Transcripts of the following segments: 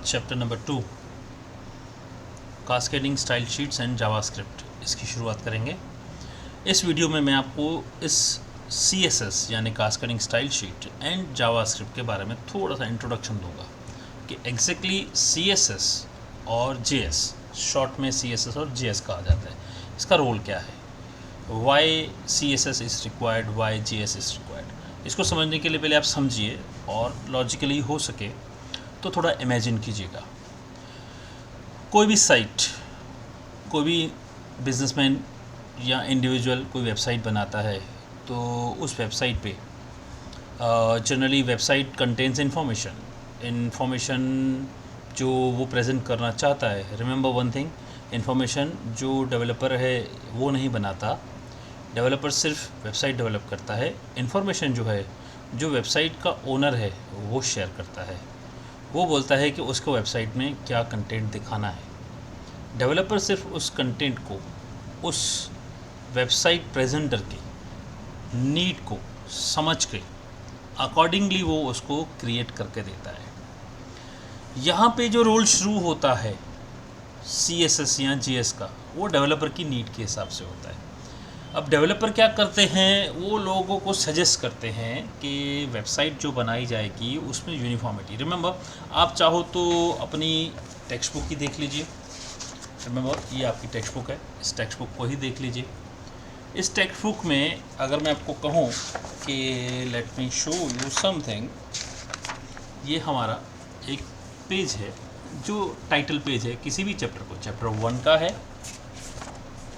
Chapter number 2 cascading style sheets and JavaScript, इसकी शुरुआत करेंगे। इस वीडियो में मैं आपको इस CSS यानी cascading style sheet and JavaScript के बारे में थोड़ा सा इंट्रोडक्शन दूंगा कि एग्जैक्टली CSS और JS, शॉर्ट में CSS और JS कहा जाता है, इसका रोल क्या है, why CSS is required, why JS is required. इसको समझने के लिए पहले आप समझिए और लॉजिकली हो सके तो थोड़ा इमेजिन कीजिएगा। कोई भी साइट, कोई भी बिजनेसमैन या इंडिविजुअल कोई वेबसाइट बनाता है तो उस वेबसाइट पे जनरली वेबसाइट कंटेन्स इन्फॉर्मेशन जो वो प्रेजेंट करना चाहता है। रिमेंबर वन थिंग, इन्फॉर्मेशन जो डेवलपर है वो नहीं बनाता, डेवलपर सिर्फ वेबसाइट डेवलप करता है। इन्फॉर्मेशन जो है, जो वेबसाइट का ओनर है वो शेयर करता है, वो बोलता है कि उसको वेबसाइट में क्या कंटेंट दिखाना है। डेवलपर सिर्फ उस कंटेंट को उस वेबसाइट प्रेजेंटर के नीड को समझ के अकॉर्डिंगली वो उसको क्रिएट करके देता है। यहाँ पे जो रोल शुरू होता है CSS या JS का, वो डेवलपर की नीड के हिसाब से होता है। अब डेवलपर क्या करते हैं, वो लोगों को सजेस्ट करते हैं कि वेबसाइट जो बनाई जाएगी उसमें यूनिफॉर्मिटी। रिमेंबर, आप चाहो तो अपनी टेक्स्ट बुक ही देख लीजिए। रिमेंबर, ये आपकी टेक्स्ट बुक है, इस टेक्स्ट बुक को ही देख लीजिए। इस टेक्स्ट बुक में अगर मैं आपको कहूँ कि let me show you something, ये हमारा एक पेज है जो टाइटल पेज है किसी भी चैप्टर को। चैप्टर 1 का है,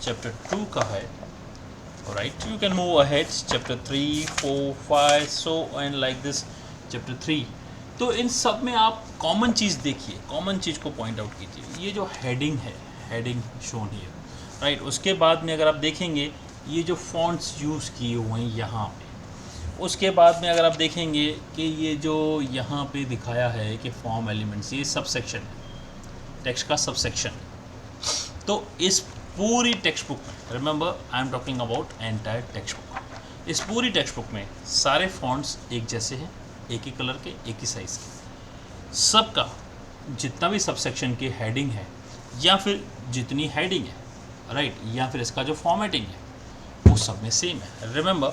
चैप्टर 2 का है, right. You can move ahead, chapter 3, 4, 5 so and like this, chapter 3। तो इन सब में आप कॉमन चीज़ देखिए, कॉमन चीज़ को पॉइंट आउट कीजिए। ये जो हेडिंग है, हेडिंग शोन हियर, राइट। उसके बाद में अगर आप देखेंगे ये जो फॉन्ट्स यूज़ किए हुए हैं यहाँ पे, उसके बाद में अगर आप देखेंगे कि ये जो यहाँ पे दिखाया है कि फॉर्म एलिमेंट्स, ये सब सेक्शन है, टेक्स्ट का सब सेक्शन। तो इस पूरी टेक्स्ट बुक में, remember I am talking about entire text book, इस पूरी टेक्स्ट बुक में सारे फॉन्ट्स एक जैसे हैं, एक ही कलर के, एक ही साइज़ के। सबका जितना भी सब सेक्शन की हेडिंग है या फिर जितनी हेडिंग है, राइट, या फिर इसका जो फॉर्मेटिंग है वो सब में सेम है। रिमेंबर,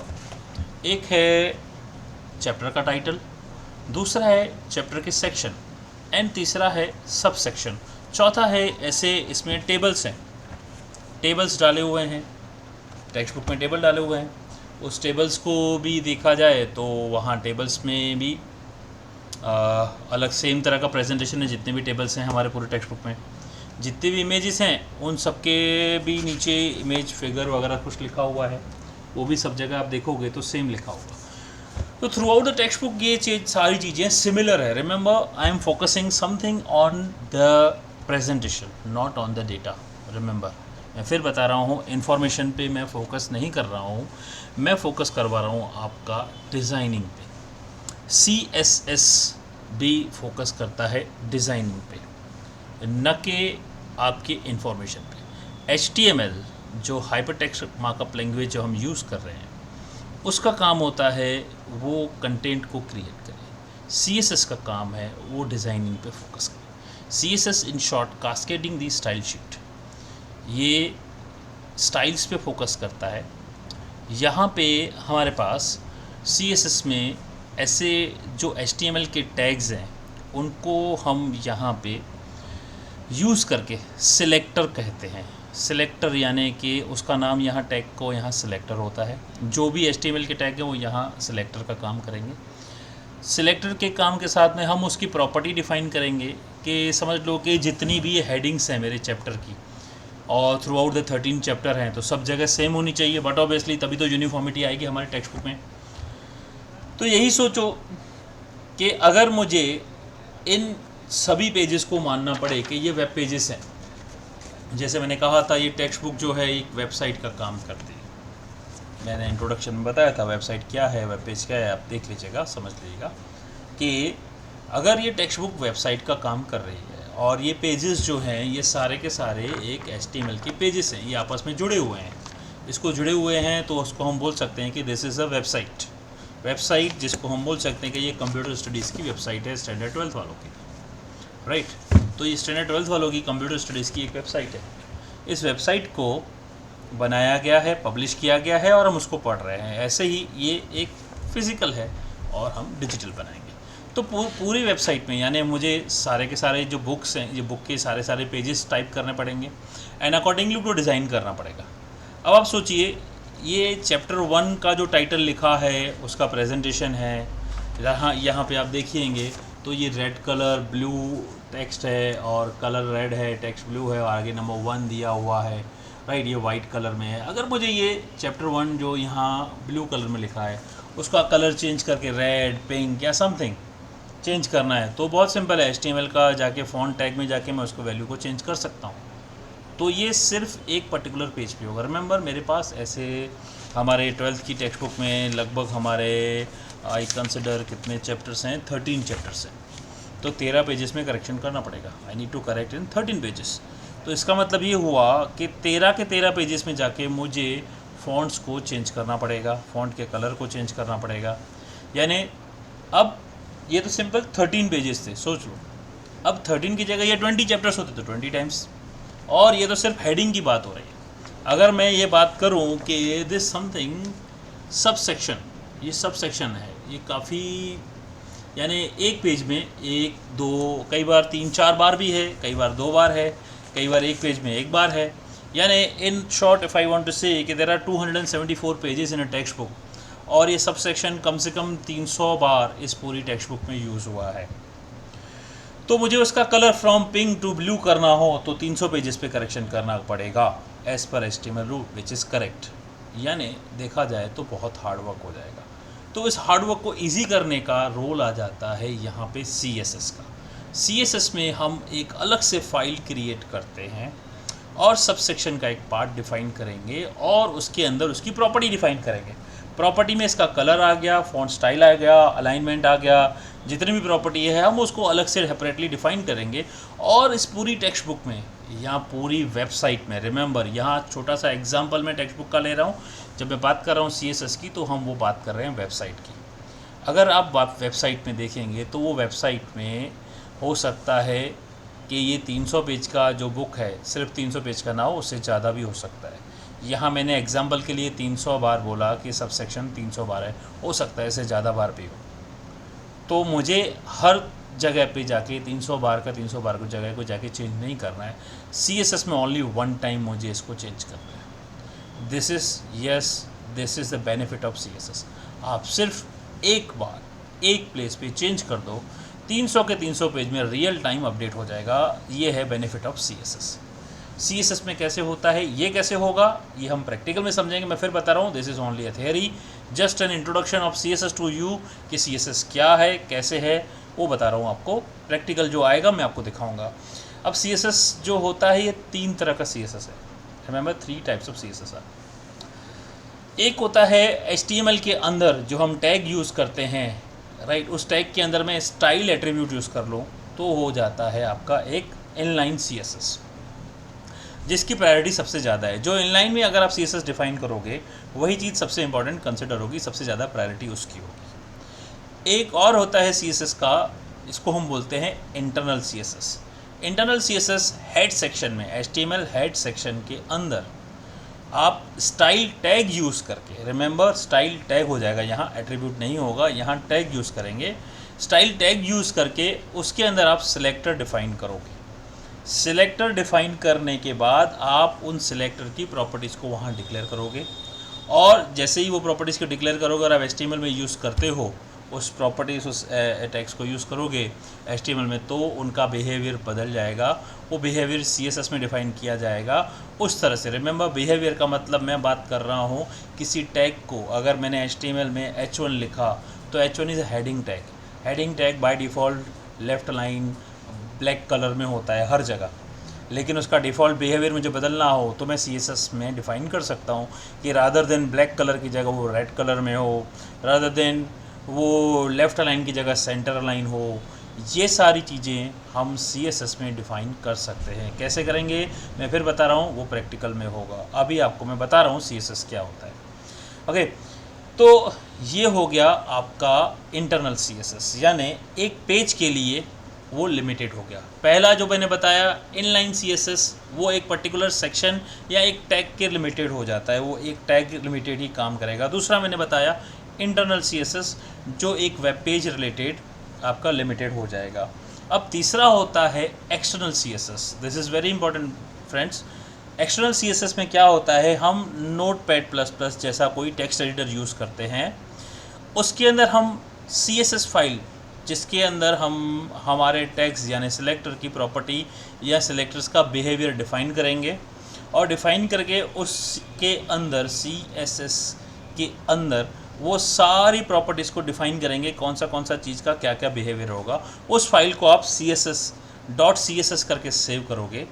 एक है चैप्टर का टाइटल, दूसरा है चैप्टर के सेक्शन, एंड तीसरा है सब सेक्शन, चौथा है ऐसे इसमें टेबल्स हैं, टेबल्स डाले हुए हैं, टेक्स्ट बुक में टेबल डाले हुए हैं। उस टेबल्स को भी देखा जाए तो वहाँ टेबल्स में भी अलग सेम तरह का प्रेजेंटेशन है। जितने भी टेबल्स हैं हमारे पूरे टेक्स्ट बुक में, जितने भी इमेजेस हैं उन सब के भी नीचे इमेज फिगर वगैरह कुछ लिखा हुआ है, वो भी सब जगह आप देखोगे तो सेम लिखा होगा। तो through out the text book ये चीज़, सारी चीज़ें सिमिलर है। Remember, I am focusing something on the presentation, not on the data. Remember, मैं फिर बता रहा हूँ, इन्फॉर्मेशन पे मैं फोकस नहीं कर रहा हूँ, मैं फोकस करवा रहा हूँ आपका डिज़ाइनिंग पे। CSS भी फोकस करता है डिज़ाइनिंग पे, न कि आपके इन्फॉर्मेशन पे। HTML जो हाइपरटेक्स्ट मार्कअप लैंग्वेज जो हम यूज़ कर रहे हैं, उसका काम होता है वो कंटेंट को क्रिएट करें। CSS का काम है वो डिज़ाइनिंग पे फोकस करें। CSS in short, cascading the style sheet, ये स्टाइल्स पे फोकस करता है। यहाँ पे हमारे पास CSS में ऐसे जो HTML के टैग्स हैं उनको हम यहाँ पे यूज़ करके सिलेक्टर कहते हैं। सिलेक्टर यानी कि उसका नाम यहाँ टैग को यहाँ सिलेक्टर होता है। जो भी HTML के टैग हैं वो यहाँ सिलेक्टर का काम करेंगे। सिलेक्टर के काम के साथ में हम उसकी प्रॉपर्टी डिफ़ाइन करेंगे कि समझ लो कि जितनी भी ये हेडिंग्स हैं मेरे चैप्टर की, और थ्रू आउट द 13 चैप्टर हैं, तो सब जगह सेम होनी चाहिए, बट ऑब्वियसली तभी तो यूनिफॉर्मिटी आएगी हमारे टेक्स्ट बुक में। तो यही सोचो कि अगर मुझे इन सभी पेजेस को मानना पड़े कि ये वेब पेजेस हैं, जैसे मैंने कहा था ये टेक्स्ट बुक जो है एक वेबसाइट का काम करती है। मैंने इंट्रोडक्शन में बताया था वेबसाइट क्या है, वेब पेज क्या है, आप देख लीजिएगा, समझ लीजिएगा कि अगर ये टेक्स्ट बुक वेबसाइट का काम कर रही है और ये पेजेस जो हैं ये सारे के सारे एक HTML के पेजेस हैं, ये आपस में जुड़े हुए हैं, इसको जुड़े हुए हैं तो उसको हम बोल सकते हैं कि this is a website. Website जिसको हम बोल सकते हैं कि ये कंप्यूटर स्टडीज़ की वेबसाइट है, स्टैंडर्ड 12th वालों की। राइट। तो ये स्टैंडर्ड 12th वालों की कंप्यूटर स्टडीज़ की एक वेबसाइट है। इस वेबसाइट को बनाया गया है, पब्लिश किया गया है और हम उसको पढ़ रहे हैं। ऐसे ही ये एक फ़िज़िकल है और हम डिजिटल बनाएंगे। तो पूरी वेबसाइट में यानी मुझे सारे के सारे जो बुक्स हैं, ये बुक के सारे सारे पेजेस टाइप करने पड़ेंगे एंड अकॉर्डिंगली उनको डिज़ाइन करना पड़ेगा। अब आप सोचिए, ये चैप्टर 1 का जो टाइटल लिखा है उसका प्रेजेंटेशन है। यहाँ पे आप देखिएंगे तो ये रेड कलर ब्लू टेक्स्ट है और कलर रेड है, टेक्स्ट ब्लू है और आगे नंबर 1 दिया हुआ है, राइट। ये वाइट कलर में है। अगर मुझे ये चैप्टर 1 जो यहाँ ब्लू कलर में लिखा है उसका कलर चेंज करके रेड, पिंक या समथिंग चेंज करना है तो बहुत सिंपल है, HTML का जाके फॉन्ट टैग में जाके मैं उसको वैल्यू को चेंज कर सकता हूँ। तो ये सिर्फ एक पर्टिकुलर पेज पे होगा। रिमेंबर, मेरे पास ऐसे हमारे 12th की टेक्स्ट बुक में लगभग हमारे आई कंसिडर कितने चैप्टर्स हैं, 13 चैप्टर्स हैं। तो 13 पेजेस में करेक्शन करना पड़ेगा। I need to correct in 13 pages. तो इसका मतलब ये हुआ कि 13 के 13 पेजेस में जाके मुझे फ़ॉन्ट्स को चेंज करना पड़ेगा, फ़ॉन्ट के कलर को चेंज करना पड़ेगा। यानी अब ये तो सिंपल 13 पेजेस थे, सोच लो। अब 13 की जगह ये 20 चैप्टर्स होते तो 20 टाइम्स। और ये तो सिर्फ हेडिंग की बात हो रही है। अगर मैं ये बात करूं कि दिस समथिंग सब सेक्शन, ये सब सेक्शन है, ये काफ़ी यानी एक पेज में 1, 2, कई बार 3, 4 बार भी है, कई बार 2 बार है, कई बार एक पेज में 1 बार है। यानी in short if I want to say कि there are 274 pages in a textbook और ये सब सेक्शन कम से कम 300 बार इस पूरी टेक्स्ट बुक में यूज़ हुआ है। तो मुझे उसका colour from pink to blue करना हो तो 300 पेजेस पे करेक्शन करना पड़ेगा as per HTML rule which is correct. यानी देखा जाए तो बहुत हार्ड वर्क हो जाएगा। तो इस हार्ड वर्क को इजी करने का रोल आ जाता है यहाँ पे CSS का। CSS में हम एक अलग से फाइल क्रिएट करते हैं और सब सेक्शन का एक पार्ट डिफ़ाइन करेंगे और उसके अंदर उसकी प्रॉपर्टी डिफ़ाइन करेंगे। प्रॉपर्टी में इसका कलर आ गया, फॉन्ट स्टाइल आ गया, अलाइनमेंट आ गया, जितनी भी प्रॉपर्टी है हम उसको अलग से सेपरेटली डिफ़ाइन करेंगे। और इस पूरी टेक्स्ट बुक में या पूरी वेबसाइट में, रिमेंबर यहाँ छोटा सा एग्जांपल मैं टेक्स्ट बुक का ले रहा हूँ, जब मैं बात कर रहा हूँ CSS की तो हम वो बात कर रहे हैं वेबसाइट की। अगर आप वेबसाइट में देखेंगे तो वो वेबसाइट में हो सकता है कि ये 300 पेज का जो बुक है सिर्फ 300 पेज का ना हो, उससे ज़्यादा भी हो सकता है। यहाँ मैंने एग्जाम्पल के लिए 300 बार बोला कि सब सेक्शन 300 बार है, हो सकता है इससे ज़्यादा बार भी हो। तो मुझे हर जगह पे जाके 300 बार का 300 बार को जगह को जाके चेंज नहीं करना है। CSS में ओनली 1 टाइम मुझे इसको चेंज करना है। This is the benefit of CSS। आप सिर्फ एक बार एक प्लेस पे चेंज कर दो, 300 के 300 पेज में रियल टाइम अपडेट हो जाएगा। ये है बेनिफिट ऑफ CSS में कैसे होता है, ये कैसे होगा, ये हम प्रैक्टिकल में समझेंगे। मैं फिर बता रहा हूँ, this is only a theory, just an introduction of CSS to you कि CSS क्या है, कैसे है, वो बता रहा हूँ आपको। प्रैक्टिकल जो आएगा मैं आपको दिखाऊंगा। अब CSS जो होता है ये 3 तरह का CSS है। रिमेंबर 3 टाइप्स ऑफ CSS है। एक होता है HTML के अंदर जो हम टैग यूज़ करते हैं, राइट। उस टैग के अंदर मैं स्टाइल एट्रीब्यूट यूज़ कर लूँ तो हो जाता है आपका एक इनलाइन CSS, जिसकी प्रायोरिटी सबसे ज़्यादा है। जो इनलाइन में अगर आप CSS डिफ़ाइन करोगे वही चीज़ सबसे इंपॉर्टेंट कंसिडर होगी, सबसे ज़्यादा प्रायोरिटी उसकी होगी। एक और होता है CSS का, इसको हम बोलते हैं internal CSS। Internal CSS head section में, HTML हेड सेक्शन के अंदर आप स्टाइल टैग यूज़ करके, रिमेंबर स्टाइल टैग हो जाएगा, यहाँ एट्रीब्यूट नहीं होगा, यहाँ टैग यूज़ करेंगे। स्टाइल टैग यूज़ करके उसके अंदर आप सिलेक्टर डिफ़ाइन करोगे। सिलेक्टर डिफ़ाइन करने के बाद आप उन सिलेक्टर की प्रॉपर्टीज़ को वहाँ डिक्लेयर करोगे और जैसे ही वो प्रॉपर्टीज़ को डिक्लेयर करोगे और आप HTML में यूज़ करते हो उस प्रॉपर्टीज़, उस टैग्स को यूज़ करोगे HTML में, तो उनका बिहेवियर बदल जाएगा। वो बिहेवियर CSS में डिफ़ाइन किया जाएगा उस तरह से। रिमेंबर, बिहेवियर का मतलब मैं बात कर रहा हूँ किसी टैग को अगर मैंने HTML में H1 लिखा तो H1 is a heading tag. Heading tag by default left line black colour में होता है हर जगह, लेकिन उसका डिफ़ॉल्ट बिहेवियर मुझे बदलना हो तो मैं CSS में डिफ़ाइन कर सकता हूँ कि रादर देन ब्लैक कलर की जगह वो रेड कलर में हो, रादर देन वो लेफ़्ट लाइन की जगह सेंटर लाइन हो। ये सारी चीज़ें हम CSS में डिफ़ाइन कर सकते हैं। कैसे करेंगे मैं फिर बता रहा हूँ, वो प्रैक्टिकल में होगा। अभी आपको मैं बता रहा हूँ CSS क्या होता है। ओके, तो ये हो गया आपका इंटरनल CSS, यानी एक पेज के लिए वो लिमिटेड हो गया। पहला जो मैंने बताया इनलाइन CSS, वो एक पर्टिकुलर सेक्शन या एक टैग के लिमिटेड हो जाता है, वो एक टैग लिमिटेड ही काम करेगा। दूसरा मैंने बताया इंटरनल CSS, जो एक वेब पेज रिलेटेड आपका लिमिटेड हो जाएगा। अब तीसरा होता है external CSS। This is very important friends. External CSS में क्या होता है, हम Notepad++ जैसा कोई टेक्स्ट एडिटर यूज़ करते हैं, उसके अंदर हम CSS फाइल जिसके अंदर हम हमारे टैग्स यानी सिलेक्टर की प्रॉपर्टी या सिलेक्टर्स का बिहेवियर डिफ़ाइन करेंगे, और डिफ़ाइन करके उसके अंदर CSS के अंदर वो सारी प्रॉपर्टीज़ को डिफ़ाइन करेंगे, कौन सा चीज़ का क्या क्या बिहेवियर होगा। उस फाइल को आप CSS करके सेव करोगे।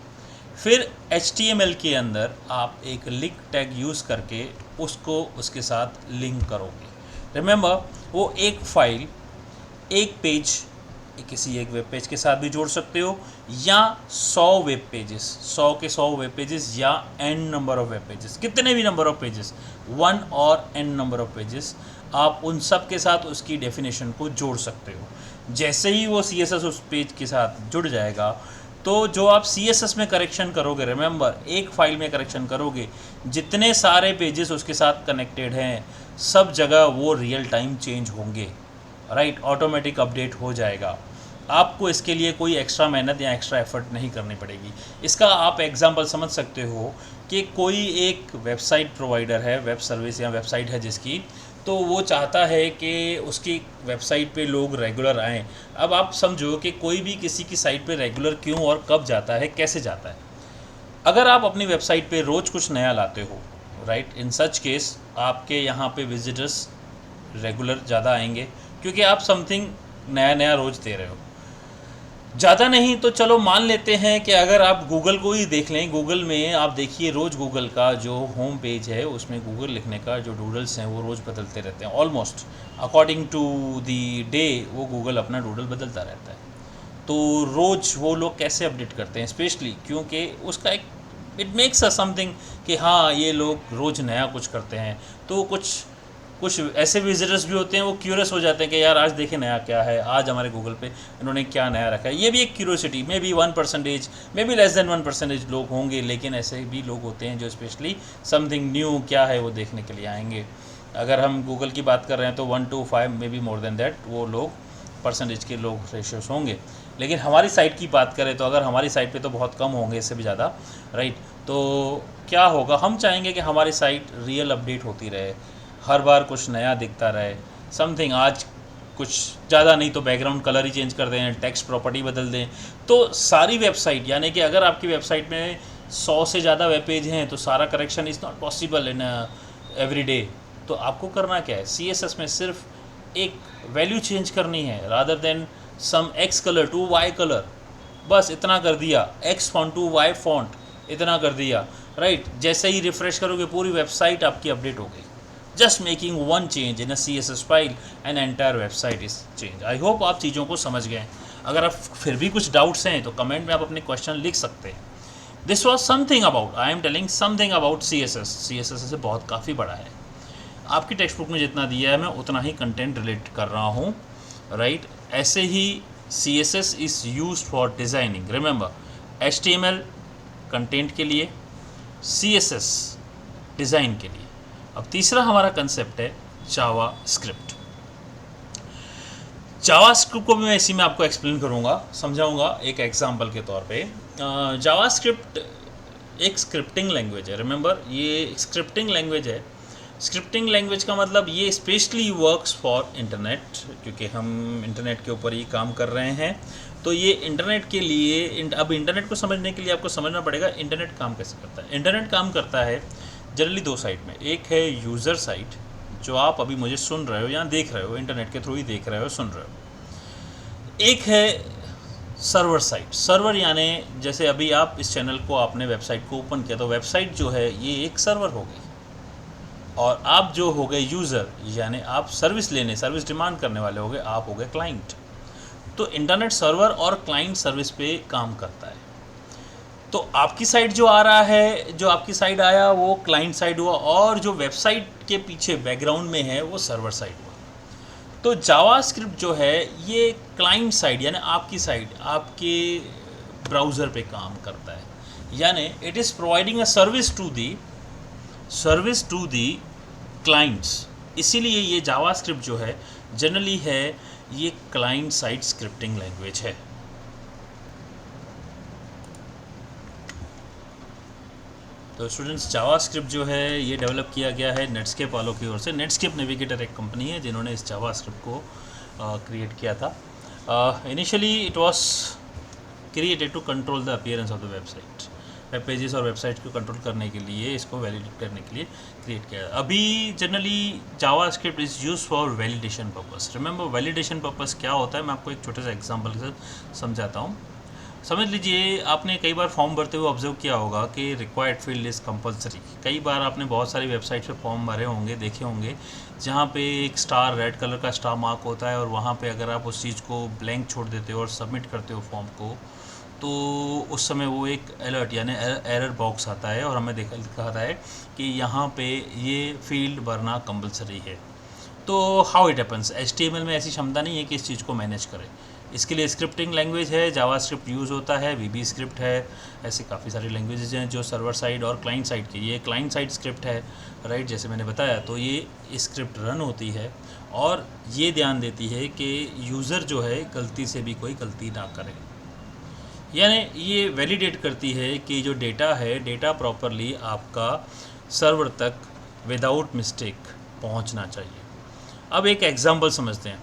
फिर HTML के अंदर आप एक लिंक टैग यूज़ करके उसको उसके साथ लिंक करोगे। रिमेंबर, वो एक फाइल एक पेज किसी एक वेब पेज के साथ भी जोड़ सकते हो, या 100 वेब पेजेस, 100 के 100 वेब पेजेस, या n number of web pages, कितने भी नंबर ऑफ पेजेस, 1 और n नंबर ऑफ पेजेस, आप उन सब के साथ उसकी डेफिनेशन को जोड़ सकते हो। जैसे ही वो CSS उस पेज के साथ जुड़ जाएगा, तो जो आप CSS में करेक्शन करोगे, रिमेंबर एक फाइल में करेक्शन करोगे, जितने सारे पेजेस उसके साथ कनेक्टेड हैं सब जगह वो रियल टाइम चेंज होंगे, राइट, ऑटोमेटिक अपडेट हो जाएगा। आपको इसके लिए कोई एक्स्ट्रा मेहनत या एक्स्ट्रा एफर्ट नहीं करनी पड़ेगी। इसका आप एग्जांपल समझ सकते हो कि कोई एक वेबसाइट प्रोवाइडर है, वेब सर्विस या वेबसाइट है जिसकी, तो वो चाहता है कि उसकी वेबसाइट पे लोग रेगुलर आएँ। अब आप समझो कि कोई भी किसी की साइट पे रेगुलर क्यों और कब जाता है, कैसे जाता है। अगर आप अपनी वेबसाइट पे रोज़ कुछ नया लाते हो, राइट, इन सच केस आपके यहाँ पे विजिटर्स रेगुलर ज़्यादा आएंगे, क्योंकि आप समथिंग नया नया रोज़ दे रहे हो। ज़्यादा नहीं तो चलो मान लेते हैं कि अगर आप गूगल को ही देख लें, गूगल में आप देखिए रोज़ गूगल का जो होम पेज है उसमें गूगल लिखने का जो डूडल्स हैं वो रोज़ बदलते रहते हैं, almost according to the day वो गूगल अपना डूडल बदलता रहता है। तो रोज़ वो लोग कैसे अपडेट करते हैं, स्पेशली क्योंकि उसका एक इट मेक्स अ समथिंग कि हाँ ये लोग रोज़ नया कुछ करते हैं। तो कुछ ऐसे विजिटर्स भी होते हैं, वो क्यूरियस हो जाते हैं कि यार आज देखें नया क्या है, आज हमारे गूगल पे इन्होंने क्या नया रखा है। ये भी एक curiosity, may be 1%, may be less than 1% लोग होंगे, लेकिन ऐसे भी लोग होते हैं जो स्पेशली समथिंग न्यू क्या है वो देखने के लिए आएंगे। अगर हम गूगल की बात कर रहे हैं तो 1 to 5, may be more than that, वो लोग परसेंटेज के लोग रेशियोस होंगे। लेकिन हमारी साइट की बात करें तो अगर हमारी साइट पे तो बहुत कम होंगे, इससे भी ज़्यादा, राइट। तो क्या होगा, हम चाहेंगे कि हमारी साइट रियल अपडेट होती रहे, हर बार कुछ नया दिखता रहे, समथिंग आज कुछ ज़्यादा नहीं तो बैकग्राउंड कलर ही चेंज कर दें, टेक्स्ट प्रॉपर्टी बदल दें। तो सारी वेबसाइट, यानी कि अगर आपकी वेबसाइट में 100 से ज़्यादा वेब पेज हैं तो सारा correction is not possible in every day. तो आपको करना क्या है, CSS में सिर्फ एक वैल्यू चेंज करनी है, rather than some X colour to Y colour, बस इतना कर दिया, X font to Y font, इतना कर दिया, राइट। जैसे ही रिफ़्रेश करोगे पूरी वेबसाइट आपकी अपडेट हो गई। Just making one change in a CSS file and entire website is change. I hope आप चीज़ों को समझ गए। अगर आप फिर भी कुछ डाउट्स हैं तो कमेंट में आप अपने क्वेश्चन लिख सकते हैं। This was something about, I am telling something about CSS। CSS से बहुत काफ़ी बड़ा है, आपकी टेक्स्ट बुक में जितना दिया है मैं उतना ही कंटेंट रिलेट कर रहा हूँ, राइट। ऐसे ही CSS is used for designing, remember HTML content के लिए, CSS डिज़ाइन के लिए। अब तीसरा हमारा कंसेप्ट है जावास्क्रिप्ट। जावास्क्रिप्ट को भी मैं इसी में आपको एक्सप्लेन करूँगा, समझाऊँगा एक एग्जांपल के तौर पे। जावास्क्रिप्ट एक स्क्रिप्टिंग लैंग्वेज है, रिमेंबर ये स्क्रिप्टिंग लैंग्वेज है। स्क्रिप्टिंग लैंग्वेज का मतलब ये स्पेशली वर्क्स फॉर इंटरनेट, क्योंकि हम इंटरनेट के ऊपर ही काम कर रहे हैं। तो ये इंटरनेट के लिए, अब इंटरनेट को समझने के लिए आपको समझना पड़ेगा इंटरनेट काम कैसे करता है। इंटरनेट काम करता है जनरली दो साइड में, एक है यूज़र साइट जो आप अभी मुझे सुन रहे हो या देख रहे हो, इंटरनेट के थ्रू ही देख रहे हो, सुन रहे हो। एक है सर्वर साइट। सर्वर यानी जैसे अभी आप इस चैनल को, आपने वेबसाइट को ओपन किया तो वेबसाइट जो है ये एक सर्वर हो गई, और आप जो हो गए यूज़र, यानी आप सर्विस डिमांड करने वाले हो गए, आप हो गए क्लाइंट। तो इंटरनेट सर्वर और क्लाइंट सर्विस पे काम करता है। तो आपकी साइट जो आ रहा है, जो आपकी साइट आया वो क्लाइंट साइड हुआ, और जो वेबसाइट के पीछे बैकग्राउंड में है वो सर्वर साइड हुआ। तो जावास्क्रिप्ट जो है ये क्लाइंट साइड यानी आपकी साइड, आपके ब्राउज़र पे काम करता है, यानी it is providing a service to the clients. इसीलिए ये जावास्क्रिप्ट जो है जनरली है ये क्लाइंट साइड स्क्रिप्टिंग लैंग्वेज है। तो स्टूडेंट्स, जावास्क्रिप्ट जो है ये डेवलप किया गया है नेटस्केप वालों की ओर से। नेटस्केप नेविगेटर एक कंपनी है जिन्होंने इस जावास्क्रिप्ट को क्रिएट किया था। Initially it was created to control the appearance of the website. Web pages और वेबसाइट को कंट्रोल करने के लिए, इसको वैलिडेट करने के लिए क्रिएट किया। अभी generally JavaScript is use for validation purpose. Remember, validation purpose क्या होता है, मैं आपको एक छोटे सा एग्जांपल के साथ समझाता हूँ। समझ लीजिए, आपने कई बार फॉर्म भरते हुए ऑब्जर्व किया होगा कि रिक्वायर्ड फील्ड इज़ कंपलसरी। कई बार आपने बहुत सारी वेबसाइट पे फॉर्म भरे होंगे, देखे होंगे, जहाँ पे एक स्टार, रेड कलर का स्टार मार्क होता है और वहाँ पे अगर आप उस चीज़ को ब्लैंक छोड़ देते हो और सबमिट करते हो फॉर्म को, तो उस समय वो एक अलर्ट यानी एरर बॉक्स आता है और हमें दिखाता है कि यहाँ पे ये फील्ड भरना कंपलसरी है। तो हाउ इट हैपन्स, HTML में ऐसी क्षमता नहीं है कि इस चीज़ को मैनेज करे। इसके लिए स्क्रिप्टिंग लैंग्वेज है, जावास्क्रिप्ट यूज़ होता है, VB स्क्रिप्ट है, ऐसे काफ़ी सारी लैंग्वेजेज हैं जो सर्वर साइड और क्लाइंट साइड की। ये क्लाइंट साइड स्क्रिप्ट है, राइट, जैसे मैंने बताया। तो ये स्क्रिप्ट रन होती है और ये ध्यान देती है कि यूज़र जो है गलती से भी कोई गलती ना करे, यानी ये वैलिडेट करती है कि जो डेटा है, डेटा प्रॉपरली आपका सर्वर तक विदाउट मिस्टेक पहुंचना चाहिए। अब एक एग्जांपल समझते हैं,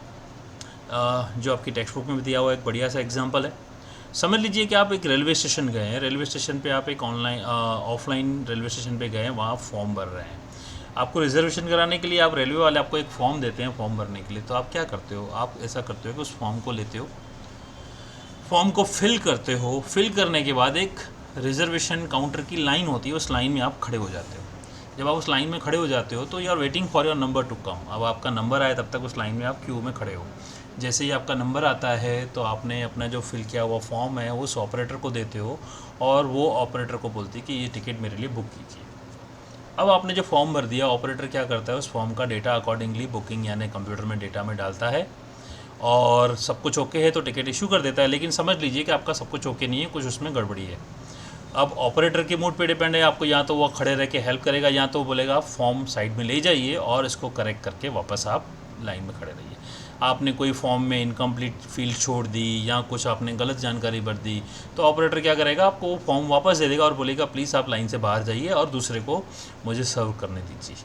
जो आपकी टेक्स्ट बुक में भी दिया हुआ एक बढ़िया सा एग्जांपल है। समझ लीजिए कि आप एक रेलवे स्टेशन गए हैं, रेलवे स्टेशन पे आप एक ऑफलाइन रेलवे स्टेशन पे गए हैं, वहाँ फॉर्म भर रहे हैं। आपको रिजर्वेशन कराने के लिए आप रेलवे वाले आपको एक फॉर्म देते हैं फॉर्म भरने के लिए। तो आप क्या करते हो, आप ऐसा करते हो कि उस फॉर्म को लेते हो, फॉर्म को फिल करते हो, फिल करने के बाद एक रिजर्वेशन काउंटर की लाइन होती है, उस लाइन में आप खड़े हो जाते हो। जब आप उस लाइन में खड़े हो जाते हो तो you are waiting for your number to come. अब आपका नंबर आए तब तक उस लाइन में आप क्यू में खड़े हो। जैसे ही आपका नंबर आता है तो आपने अपना जो फिल किया हुआ फॉर्म है उस ऑपरेटर को देते हो और वो ऑपरेटर को बोलती है कि ये टिकट मेरे लिए बुक कीजिए। अब आपने जो फॉर्म भर दिया, ऑपरेटर क्या करता है, उस फॉर्म का डेटा अकॉर्डिंगली बुकिंग यानी कंप्यूटर में डेटा में डालता है और सब कुछ ओके है तो टिकट इशू कर देता है। लेकिन समझ लीजिए कि आपका सब कुछ ओके नहीं है, कुछ उसमें गड़बड़ी है। अब ऑपरेटर के मूड पे डिपेंड है, आपको या तो वो खड़े रह के हेल्प करेगा या तो बोलेगा फॉर्म साइड में ले जाइए और इसको करेक्ट करके वापस आप लाइन में खड़े रहिए। आपने कोई फॉर्म में इनकम्प्लीट फील्ड छोड़ दी या कुछ आपने गलत जानकारी भर दी तो ऑपरेटर क्या करेगा, आपको वो फॉर्म वापस दे देगा और बोलेगा प्लीज़ आप लाइन से बाहर जाइए और दूसरे को मुझे सर्व करने दीजिए।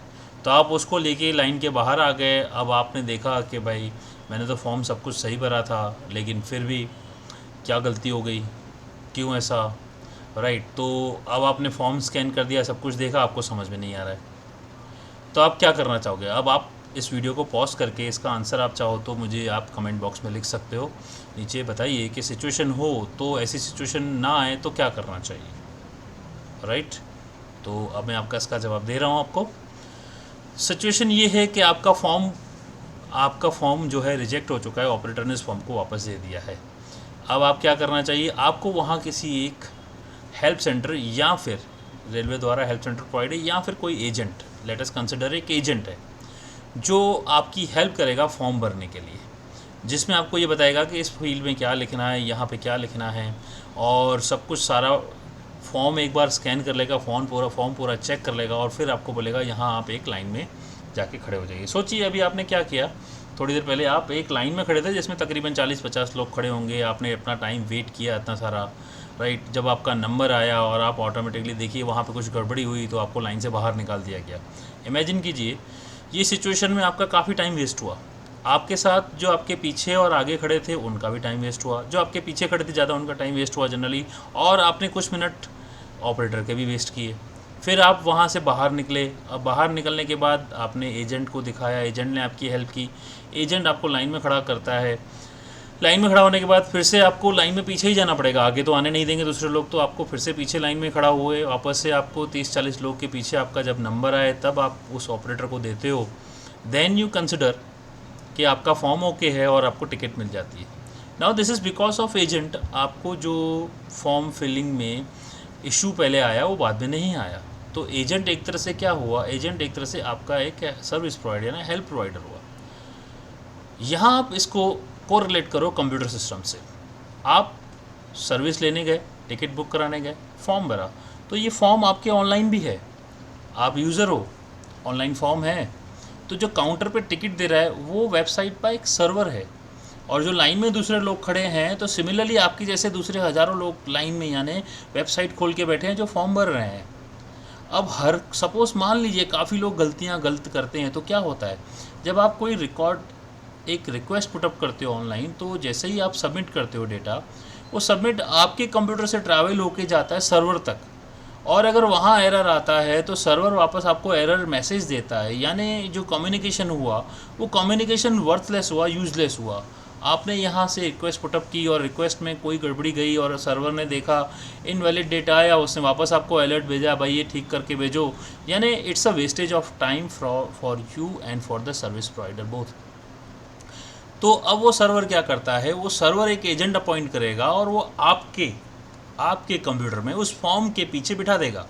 तो आप उसको लेके लाइन के बाहर आ गए। अब आपने देखा कि भाई मैंने तो फॉर्म सब कुछ सही भरा था लेकिन फिर भी क्या गलती हो गई, क्यों ऐसा, राइट। तो अब आपने फॉर्म स्कैन कर दिया, सब कुछ देखा, आपको समझ में नहीं आ रहा है, तो आप क्या करना चाहोगे। अब आप इस वीडियो को पॉज करके इसका आंसर आप चाहो तो मुझे आप कमेंट बॉक्स में लिख सकते हो, नीचे बताइए कि सिचुएशन हो तो ऐसी सिचुएशन ना आए तो क्या करना चाहिए, राइट। तो अब मैं आपका इसका जवाब दे रहा हूँ आपको। सिचुएशन ये है कि आपका फॉर्म जो है रिजेक्ट हो चुका है, ऑपरेटर ने इस फॉर्म को वापस दे दिया है। अब आप क्या करना चाहिए, आपको वहाँ किसी एक हेल्प सेंटर या फिर रेलवे द्वारा हेल्प सेंटर प्रोवाइड है या फिर कोई एजेंट, लेट अस कंसिडर एक एजेंट है जो आपकी हेल्प करेगा फॉर्म भरने के लिए, जिसमें आपको ये बताएगा कि इस फील्ड में क्या लिखना है, यहाँ पे क्या लिखना है और सब कुछ सारा फॉर्म एक बार स्कैन कर लेगा, फॉर्म पूरा चेक कर लेगा और फिर आपको बोलेगा यहाँ आप एक लाइन में जाके खड़े हो जाइए। सोचिए अभी आपने क्या किया, थोड़ी देर पहले आप एक लाइन में खड़े थे जिसमें तकरीबन 40-50 लोग खड़े होंगे, आपने अपना टाइम वेट किया इतना सारा, राइट। जब आपका नंबर आया और आप ऑटोमेटिकली देखिए वहाँ पे कुछ गड़बड़ी हुई तो आपको लाइन से बाहर निकाल दिया गया। इमेजिन कीजिए ये सिचुएशन में आपका काफ़ी टाइम वेस्ट हुआ, आपके साथ जो आपके पीछे और आगे खड़े थे उनका भी टाइम वेस्ट हुआ, जो आपके पीछे खड़े थे ज़्यादा उनका टाइम वेस्ट हुआ जनरली, और आपने कुछ मिनट ऑपरेटर के भी वेस्ट किए। फिर आप वहाँ से बाहर निकले। अब बाहर निकलने के बाद आपने एजेंट को दिखाया, एजेंट ने आपकी हेल्प की, एजेंट आपको लाइन में खड़ा करता है। लाइन में खड़ा होने के बाद फिर से आपको लाइन में पीछे ही जाना पड़ेगा, आगे तो आने नहीं देंगे दूसरे लोग, तो आपको फिर से पीछे लाइन में खड़ा हुए वापस से आपको 30-40 लोग के पीछे आपका जब नंबर आए तब आप उस ऑपरेटर को देते हो। देन यू कंसिडर कि आपका फॉर्म ओके है और आपको टिकट मिल जाती है। Now this is because of agent. आपको जो फॉर्म फिलिंग में इशू पहले आया वो बाद में नहीं आया, तो एजेंट एक तरह से क्या हुआ, एजेंट एक तरह से आपका एक सर्विस प्रोवाइडर यानी हेल्प प्रोवाइडर हुआ। यहाँ आप इसको कोरिलेट करो कंप्यूटर सिस्टम से। आप सर्विस लेने गए, टिकट बुक कराने गए, फॉर्म भरा, तो ये फॉर्म आपके ऑनलाइन भी है, आप यूज़र हो, ऑनलाइन फॉर्म है। तो जो काउंटर पे टिकट दे रहा है वो वेबसाइट पर एक सर्वर है, और जो लाइन में दूसरे लोग खड़े हैं तो सिमिलरली आपकी जैसे दूसरे हज़ारों लोग लाइन में यानी वेबसाइट खोल के बैठे हैं जो फॉर्म भर रहे हैं। अब हर सपोज़ मान लीजिए काफ़ी लोग गलतियां गलत करते हैं, तो क्या होता है, जब आप कोई एक रिक्वेस्ट पुटअप करते हो ऑनलाइन, तो जैसे ही आप सबमिट करते हो डेटा, वो सबमिट आपके कंप्यूटर से ट्रैवल होके जाता है सर्वर तक, और अगर वहाँ एरर आता है तो सर्वर वापस आपको एरर मैसेज देता है, यानी जो कम्युनिकेशन हुआ वो कम्युनिकेशन वर्थलेस हुआ, यूज़लेस हुआ। आपने यहाँ से रिक्वेस्ट पुटअप की और रिक्वेस्ट में कोई गड़बड़ी गई और सर्वर ने देखा इनवैलिड डेटा आया, उसने वापस आपको अलर्ट भेजा, भाई ये ठीक करके भेजो, यानी it's a wastage of time for you and for the service provider both. तो अब वो सर्वर क्या करता है, वो सर्वर एक एजेंट अपॉइंट करेगा और वो आपके कंप्यूटर में उस फॉर्म के पीछे बिठा देगा।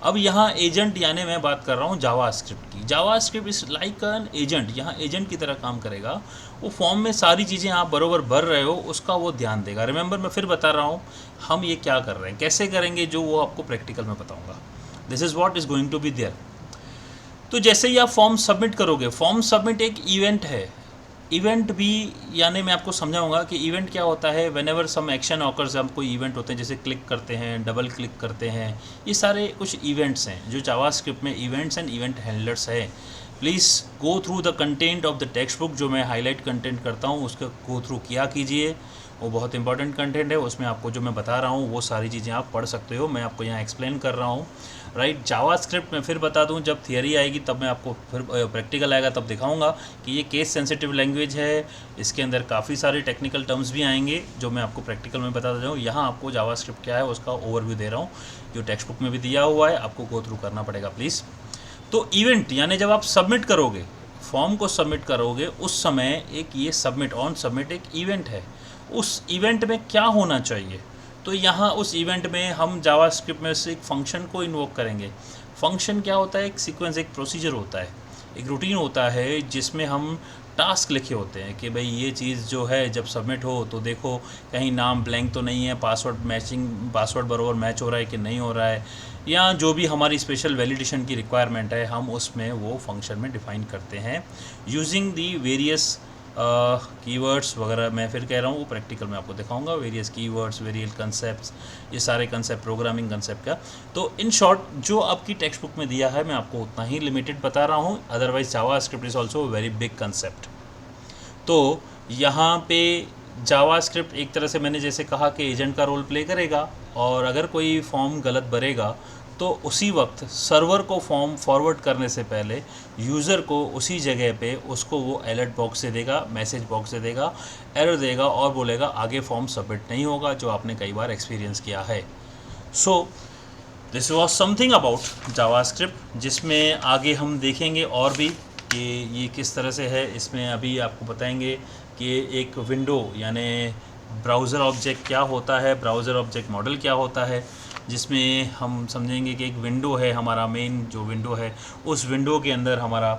अब यहाँ एजेंट यानी मैं बात कर रहा हूँ जावास्क्रिप्ट की। JavaScript is like an agent, यहाँ एजेंट की तरह काम करेगा। वो फॉर्म में सारी चीज़ें आप बरोबर भर रहे हो उसका वो ध्यान देगा। रिमेंबर, मैं फिर बता रहा हूँ हम ये क्या कर रहे हैं, कैसे करेंगे, जो वो आपको प्रैक्टिकल में बताऊँगा। This is what is going to be there. तो जैसे ही आप फॉर्म सबमिट करोगे, फॉर्म सबमिट एक इवेंट है। इवेंट भी यानी मैं आपको समझाऊंगा कि इवेंट क्या होता है। Whenever some action occurs, हम कोई इवेंट होते हैं जैसे क्लिक करते हैं, डबल क्लिक करते हैं, ये सारे कुछ इवेंट्स हैं जो जावास्क्रिप्ट में इवेंट्स एंड इवेंट हैंडलर्स है। Please go through the content of the text book, जो मैं हाईलाइट कंटेंट करता हूँ उसका गो थ्रू किया कीजिए, वो बहुत इंपॉर्टेंट कंटेंट है। उसमें आपको जो मैं बता रहा हूँ वो सारी चीज़ें आप पढ़ सकते हो, मैं आपको यहाँ एक्सप्लेन कर रहा हूँ, राइट। जावास्क्रिप्ट में फिर बता दूं, जब थियरी आएगी तब मैं आपको, फिर प्रैक्टिकल आएगा तब दिखाऊंगा कि ये केस सेंसिटिव लैंग्वेज है, इसके अंदर काफ़ी सारे टेक्निकल टर्म्स भी आएंगे जो मैं आपको प्रैक्टिकल में बता रहा हूँ। यहाँ आपको जावास्क्रिप्ट क्या है उसका ओवरव्यू दे रहा हूँ, जो टेक्स्ट बुक में भी दिया हुआ है, आपको गो थ्रू करना पड़ेगा प्लीज़। तो इवेंट यानी जब आप सबमिट करोगे, फॉर्म को सबमिट करोगे, उस समय एक ये सबमिट एक इवेंट है। उस इवेंट में क्या होना चाहिए, तो यहाँ उस इवेंट में हम जावास्क्रिप्ट में से एक फंक्शन को इन्वोक करेंगे। फंक्शन क्या होता है, एक सीक्वेंस, एक प्रोसीजर होता है, एक रूटीन होता है जिसमें हम टास्क लिखे होते हैं कि भाई ये चीज़ जो है जब सबमिट हो तो देखो कहीं नाम ब्लैंक तो नहीं है, पासवर्ड बराबर मैच हो रहा है कि नहीं हो रहा है, या जो भी हमारी स्पेशल वैलिडेशन की रिक्वायरमेंट है हम उसमें वो फंक्शन में डिफ़ाइन करते हैं यूजिंग दी वेरियस कीवर्ड्स वगैरह। मैं फिर कह रहा हूँ वो प्रैक्टिकल में आपको दिखाऊंगा, वेरियस कीवर्ड्स, वेरियस कंसेप्ट्स, ये सारे कंसेप्ट प्रोग्रामिंग कंसेप्ट का। तो इन शॉर्ट जो आपकी टेक्स्ट बुक में दिया है मैं आपको उतना ही लिमिटेड बता रहा हूँ, otherwise JavaScript is also very big concept. तो यहाँ पे जावास्क्रिप्ट एक तरह से मैंने जैसे कहा कि एजेंट का रोल प्ले करेगा, और अगर कोई फॉर्म गलत भरेगा तो उसी वक्त सर्वर को फॉर्म फॉरवर्ड करने से पहले यूज़र को उसी जगह पे उसको वो अलर्ट बॉक्स से देगा, मैसेज बॉक्स से देगा, एरर देगा और बोलेगा आगे फॉर्म सबमिट नहीं होगा, जो आपने कई बार एक्सपीरियंस किया है। So this was something about JavaScript, जिसमें आगे हम देखेंगे और भी कि ये किस तरह से है। इसमें अभी आपको बताएंगे कि एक विंडो यानी ब्राउज़र ऑब्जेक्ट क्या होता है, ब्राउज़र ऑब्जेक्ट मॉडल क्या होता है, जिसमें हम समझेंगे कि एक विंडो है, हमारा मेन जो विंडो है, उस विंडो के अंदर हमारा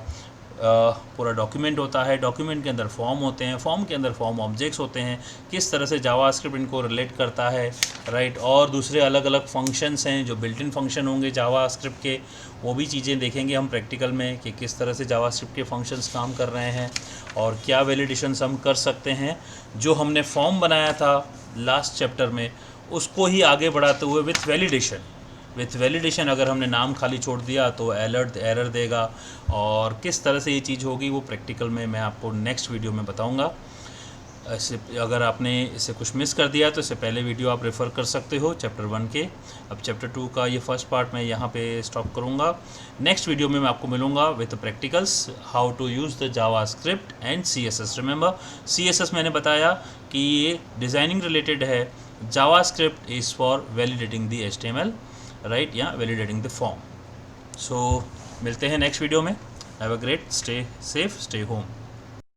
पूरा डॉक्यूमेंट होता है, डॉक्यूमेंट के अंदर फॉर्म होते हैं, फॉर्म के अंदर फॉर्म ऑब्जेक्ट्स होते हैं, किस तरह से जावास्क्रिप्ट इनको रिलेट करता है, राइट। और दूसरे अलग अलग फंक्शंस हैं जो बिल्ट इन फंक्शन होंगे जावास्क्रिप्ट के, वो भी चीज़ें देखेंगे हम प्रैक्टिकल में कि किस तरह से जावास्क्रिप्ट के फंक्शंस काम कर रहे हैं और क्या वैलिडेशंस हम कर सकते हैं। जो हमने फॉर्म बनाया था लास्ट चैप्टर में उसको ही आगे बढ़ाते हुए विथ वैलिडेशन अगर हमने नाम खाली छोड़ दिया तो एरर देगा, और किस तरह से ये चीज़ होगी वो प्रैक्टिकल में मैं आपको नेक्स्ट वीडियो में बताऊंगा। ऐसे अगर आपने इसे कुछ मिस कर दिया तो इससे पहले वीडियो आप रेफ़र कर सकते हो चैप्टर 1 के। अब चैप्टर 2 का ये फर्स्ट पार्ट मैं यहाँ पे स्टॉप करूँगा। नेक्स्ट वीडियो में मैं आपको मिलूँगा with practicals, how to use the JavaScript and CSS। Remember CSS मैंने बताया कि ये डिज़ाइनिंग रिलेटेड है, JavaScript is for validating the HTML, right, या वैलिडेटिंग द फॉर्म। सो मिलते हैं नेक्स्ट वीडियो में। Have a great, stay safe, stay home.